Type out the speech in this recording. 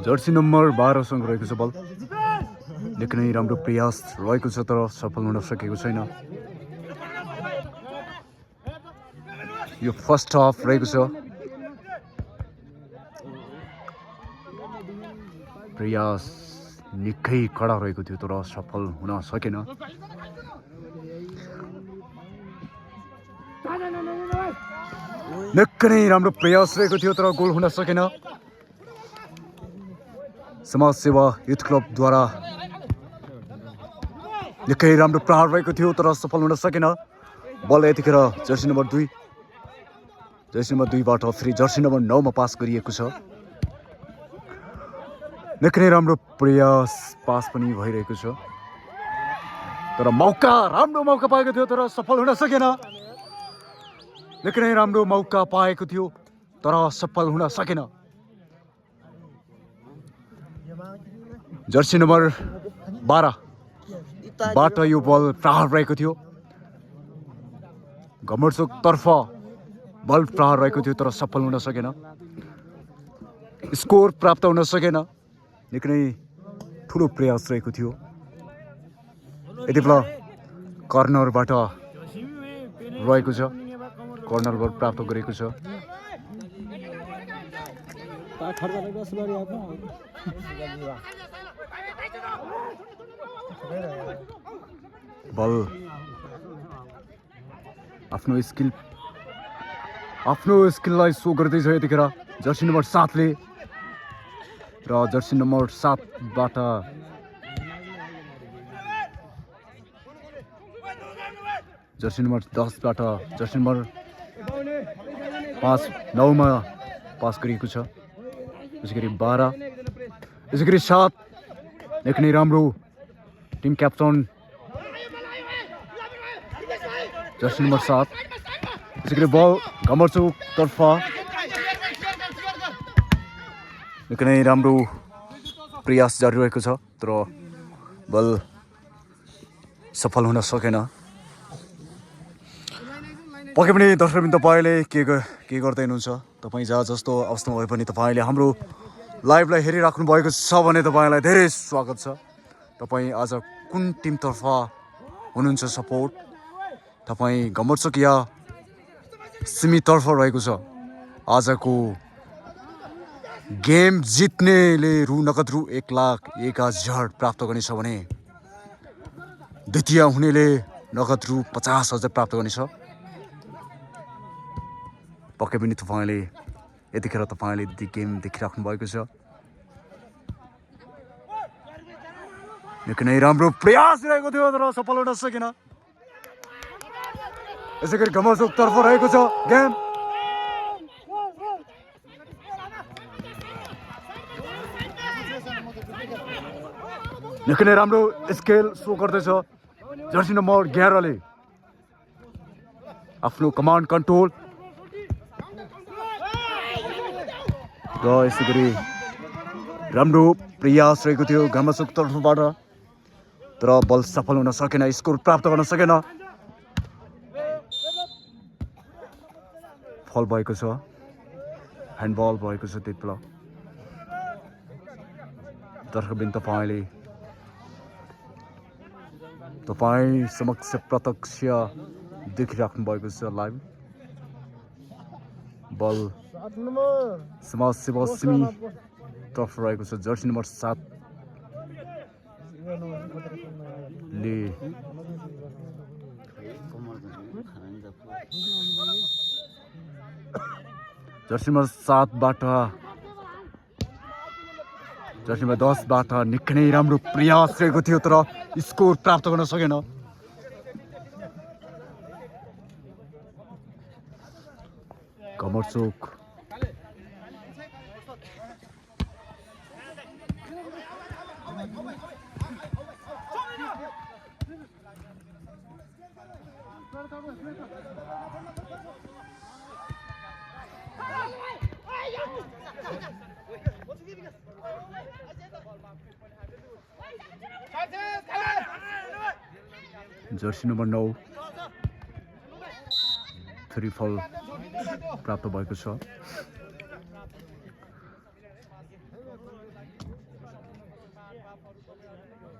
Jersey number 12 सँग रहेको छ बल निकै नै राम्रो प्रयास रहेको छ तर सफल हुन सकेको छैन यो फर्स्ट हाफ रहेको छ प्रयास निकै कडा रहेको थियो तर सफल हुन सकेन निकै नै राम्रो प्रयास रहेको थियो तर गोल हुन सकेन समाज सेवा युथ क्लबद्वारा निकै राम्रो प्रहार रहेको थियो तर सफल हुन सकेन बल यतिखेर जर्सी नम्बर 2 जर्सी नम्बर 2 बाट फेरि जर्सी नम्बर 9 मा पास गरिएको छ निकै नै राम्रो प्रयास पास पनि भइरहेको छ तर राम्रो मौका पाएको थियो तर सफल हुन सकेन निकै नै राम्रो मौका पाएको थियो तर सफल हुन सकेन जर्सी नम्बर 12 बाट यो बल प्रहार रहेको थियो घमर्चोक तर्फ बल प्रहार रहेको थियो तर सफल हुन सकेन स्कोर प्राप्त हुन सकेन निकै नै ठुलो प्रयास रहेको थियो यति बेला कर्नरबाट रहेको छ कर्नर बल प्राप्त गरेको छ बल आफ्नो स्किललाई सो गर्दैछ यतिखेर जर्सी नम्बर 7 ले र जर्सी नम्बर 7 बाट जर्सी नम्बर 10 बाट जर्सी नम्बर 9 मा पास गरिएको छ त्यसैगरी 12 त्यसैगरी 7 निकै नै राम्रो टिम क्याप्टन जर्सी नम्बर 7 त्यसैगरी बल घमर्चोक तर्फ निकै नै राम्रो प्रयास जारी रहेको छ तर बल सफल हुन सकेन पक्कै पनि दर्शकवृन्द तपाईले के गर्दै हुनुहुन्छ तपाई जहाँ जस्तो अवस्थामा भए पनि तपाईले हाम्रो लाइभलाई हेरिराख्नु भएको छ भने तपाईलाई धेरै स्वागत छ तपाई आज कुन टिमतर्फ हुनुहुन्छ सपोर्ट तपाई घमर्चोक या सिमीतर्फ रहेको छ आजको गेम जित्नेले नगद रु 1,01,000 प्राप्त गर्नेछ भने द्वितीय हुनेले नगद रु 50,000 प्राप्त गर्नेछ पक्कै पनि तपाईले यतिखेर तपाईले गेम देखिराख्नु भएको छ निकै नै राम्रो प्रयास रहेको थियो तर सफल हुन सकेन यसैगरी घमर्चोक तर्फ रहेको छ गेम निकै नै राम्रो स्केल सो गर्दैछ जर्सी नम्बर 11 ले आफ्नो कमान्ड कन्ट्रोल र यसैगरी राम्रो प्रयास रहेको थियो घमर्चोक तर्फबाट तर बल सफल हुन सकेन स्कोर प्राप्त गर्न सकेन फल भएको छ ह्यान्डबल भएको छ त्यति बेला दर्शकवृन्द तपाईँ समक्ष प्रत्यक्ष देखिराख्नु भएको छ लाइभ बल समाज सेवा सिमी तर्फ रहेको छ जर्सी नम्बर 7 ले जर्सी नम्बर 7 बाट जर्सी नम्बर 10 बाट निकै नै राम्रो प्रयास रहेको थियो तर स्कोर प्राप्त गर्न सकेन घमर्चोक जर्सी नम्बर 9 3 फल प्राप्त भएको छ स्टाफहरू तपाईँ